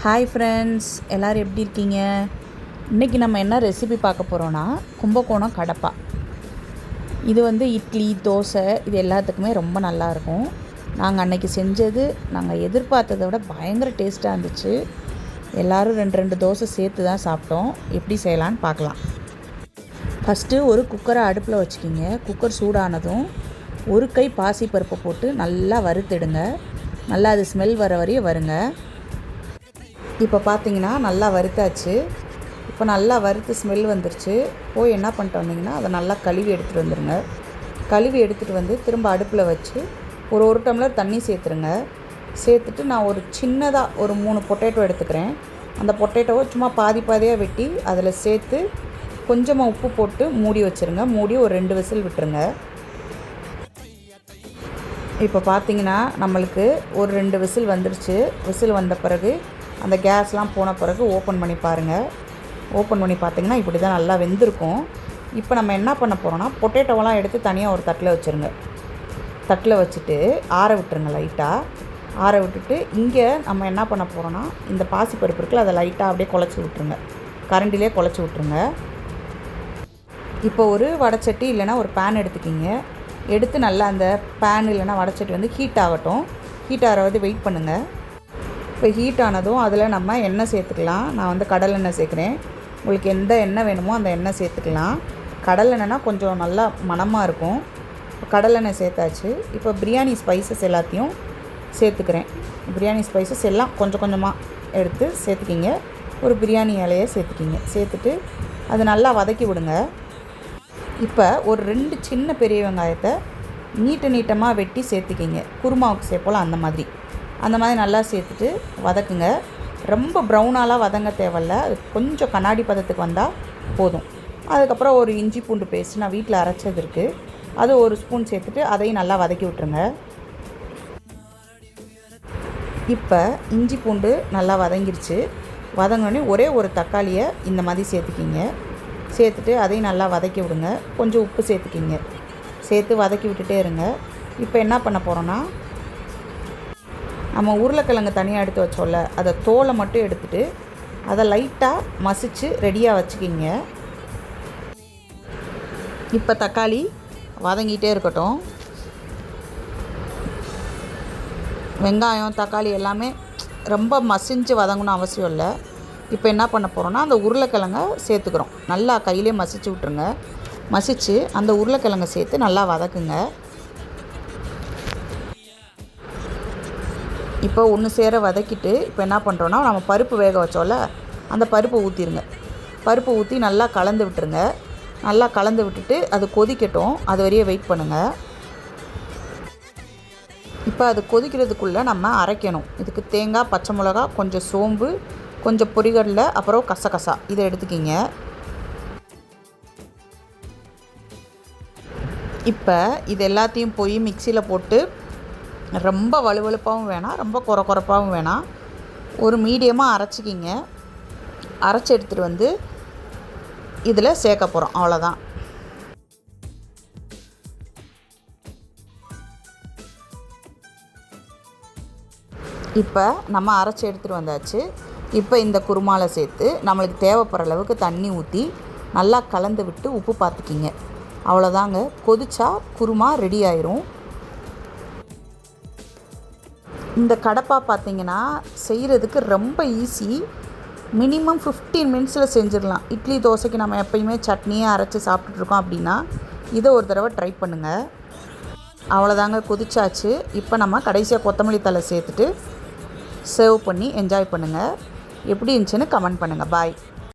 Hi friends, எல்லோரும் எப்படி இருக்கீங்க? இன்றைக்கி நம்ம என்ன ரெசிபி பார்க்க போகிறோன்னா கும்பகோணம் கடப்பா. இது இட்லி, தோசை இது எல்லாத்துக்குமே ரொம்ப நல்லாயிருக்கும். நாங்கள் அன்றைக்கி செஞ்சது நாங்கள் எதிர்பார்த்ததை விட பயங்கர டேஸ்ட்டாக இருந்துச்சு. எல்லோரும் 2 தோசை சேர்த்து தான் சாப்பிட்டோம். எப்படி செய்யலான்னு பார்க்கலாம். ஃபஸ்ட்டு ஒரு குக்கரை அடுப்பில் வச்சுக்கிங்க. குக்கர் சூடானதும் ஒரு கை பாசிப்பருப்பை போட்டு நல்லா வறுத்துடுங்க. நல்லா அது ஸ்மெல் வர வரையும் வருங்க. இப்போ பார்த்தீங்கன்னா நல்லா வறுத்தாச்சு. இப்போ நல்லா வறுத்து ஸ்மெல் வந்துருச்சு. போய் என்ன பண்ணிட்டு வந்தீங்கன்னா அதை நல்லா கழுவி எடுத்துகிட்டு வந்துடுங்க. கழுவி எடுத்துகிட்டு வந்து திரும்ப அடுப்பில் வச்சு ஒரு டம்ளர் தண்ணி சேர்த்துருங்க. சேர்த்துட்டு நான் ஒரு சின்னதாக ஒரு 3 பொட்டேட்டோ எடுத்துக்கிறேன். அந்த பொட்டேட்டோவை சும்மா பாதியாக வெட்டி அதில் சேர்த்து கொஞ்சமாக உப்பு போட்டு மூடி வச்சுருங்க. மூடி ஒரு 2 விசில் விட்டுருங்க. இப்போ பார்த்தீங்கன்னா நம்மளுக்கு ஒரு 2 விசில் வந்துருச்சு. விசில் வந்த பிறகு அந்த கேஸ்லாம் போன பிறகு ஓப்பன் பண்ணி பாருங்கள். ஓப்பன் பண்ணி பார்த்தீங்கன்னா இப்படி தான் நல்லா வெந்திருக்கும். இப்போ நம்ம என்ன பண்ண போகிறோன்னா பொட்டேட்டோவெல்லாம் எடுத்து தனியாக ஒரு தட்டில் வச்சுருங்க. தட்டில் வச்சுட்டு ஆற விட்டுருங்க. லைட்டாக ஆற விட்டுட்டு இங்கே நம்ம என்ன பண்ண போகிறோன்னா இந்த பாசிப்பருப்பு இருக்குல்ல அதை லைட்டாக அப்படியே குழச்சி விட்ருங்க. கரண்டிலே குழச்சி விட்ருங்க. இப்போ ஒரு வடைச்சட்டி இல்லைனா ஒரு பேன் எடுத்துக்கிங்க. எடுத்து நல்லா அந்த பேன் இல்லைனா வடைச்சட்டி ஹீட் ஆகட்டும். ஹீட் ஆகிறது வெயிட் பண்ணுங்கள். இப்போ ஹீட் ஆனதும் அதில் நம்ம எண்ணெய் சேர்த்துக்கலாம். நான் கடலெண்ணெய் சேர்க்குறேன். உங்களுக்கு எந்த எண்ணெய் வேணுமோ அந்த எண்ணெய் சேர்த்துக்கலாம். கடலெண்ணெய்னா கொஞ்சம் நல்லா மணமாக இருக்கும். இப்போ கடலெண்ணெய் சேர்த்தாச்சு. இப்போ பிரியாணி ஸ்பைசஸ் எல்லாத்தையும் சேர்த்துக்கிறேன். பிரியாணி ஸ்பைசஸ் எல்லாம் கொஞ்சம் கொஞ்சமாக எடுத்து சேர்த்துக்கிங்க. ஒரு பிரியாணி இலையை சேர்த்துக்கிங்க. சேர்த்துட்டு அது நல்லா வதக்கி விடுங்க. இப்போ ஒரு 2 சின்ன பெரிய வெங்காயத்தை நீட்டமாக வெட்டி சேர்த்துக்கிங்க. குருமாவுக்கு சேர்ப்போல அந்த மாதிரி நல்லா சேர்த்துட்டு வதக்குங்க. ரொம்ப ப்ரௌனாலாம் வதங்க தேவையில்ல. அது கொஞ்சம் கண்ணாடி பதத்துக்கு வந்தால் போதும். அதுக்கப்புறம் ஒரு இஞ்சி பூண்டு பேஸ்ட் நான் வீட்டில் அரைச்சது இருக்குது. அது ஒரு ஸ்பூன் சேர்த்துட்டு அதையும் நல்லா வதக்கி விட்டுருங்க. இப்போ இஞ்சி பூண்டு நல்லா வதங்கிருச்சு. வதங்கினோடனே ஒரே ஒரு தக்காளியை இந்த மாதிரி சேர்த்துக்கிங்க. சேர்த்துட்டு அதையும் நல்லா வதக்கி விடுங்க. கொஞ்சம் உப்பு சேர்த்துக்கிங்க. சேர்த்து வதக்கி விட்டுட்டே இருங்க. இப்போ என்ன பண்ண போகிறோன்னா நம்ம உருளைக்கிழங்கு தனியாக எடுத்து வச்சோம்ல அதை தோலை மட்டும் எடுத்துகிட்டு அதை லைட்டாக மசிச்சு ரெடியாக வச்சுக்கிங்க. இப்போ தக்காளி வதங்கிட்டே இருக்கட்டும். வெங்காயம் தக்காளி எல்லாமே ரொம்ப மசிஞ்சு வதங்கணும் அவசியம் இல்லை. இப்போ என்ன பண்ண போகிறோன்னா அந்த உருளைக்கிழங்கை சேர்த்துக்கிறோம். நல்லா கையிலே மசிச்சு விட்ருங்க. மசித்து அந்த உருளைக்கிழங்கை சேர்த்து நல்லா வதக்குங்க. இப்போ ஒன்று சேர வதக்கிட்டு இப்போ என்ன பண்ணுறோன்னா நம்ம பருப்பு வேக வச்சோம்ல அந்த பருப்பை ஊற்றிடுங்க. பருப்பு ஊற்றி நல்லா கலந்து விட்டுருங்க. நல்லா கலந்து விட்டுட்டு அது கொதிக்கட்டும். அது வரையே வெயிட் பண்ணுங்கள். இப்போ அது கொதிக்கிறதுக்குள்ளே நம்ம அரைக்கணும். இதுக்கு தேங்காய், பச்சை மிளகா, கொஞ்சம் சோம்பு, கொஞ்சம் பொரிகடலை, அப்புறம் கசகசா இதை எடுத்துக்கிங்க. இப்போ இது எல்லாத்தையும் போய் மிக்சியில் போட்டு ரொம்ப வலுவலுப்பாகவும் வேணாம், ரொம்ப குறப்பாகவும் வேணாம், ஒரு மீடியமாக அரைச்சிக்கிங்க. அரைச்சி எடுத்துகிட்டு இதில் சேர்க்க போகிறோம். அவ்வளோதான். இப்போ நம்ம அரைச்சி எடுத்துகிட்டு வந்தாச்சு. இப்போ இந்த குருமாவில் சேர்த்து நம்மளுக்கு தேவைப்படுற அளவுக்கு தண்ணி ஊற்றி நல்லா கலந்து விட்டு உப்பு பார்த்துக்கிங்க. அவ்வளோதாங்க. கொதிச்சா குருமா ரெடி ஆயிரும். இந்த கடப்பா பார்த்திங்கன்னா செய்கிறதுக்கு ரொம்ப ஈஸி. மினிமம் 15 மினிட்ஸில் செஞ்சிடலாம். இட்லி தோசைக்கு நம்ம எப்பயுமே சட்னியே அரைச்சி சாப்பிட்டுட்ருக்கோம் அப்படின்னா இதை ஒரு தடவை ட்ரை பண்ணுங்கள். அவ்வளோதாங்க, கொதிச்சாச்சு. இப்போ நம்ம கடைசியாக கொத்தமல்லி தழை சேர்த்துட்டு சர்வ் பண்ணி என்ஜாய் பண்ணுங்கள். எப்படி இருந்துச்சுன்னு கமெண்ட் பண்ணுங்கள். பாய்.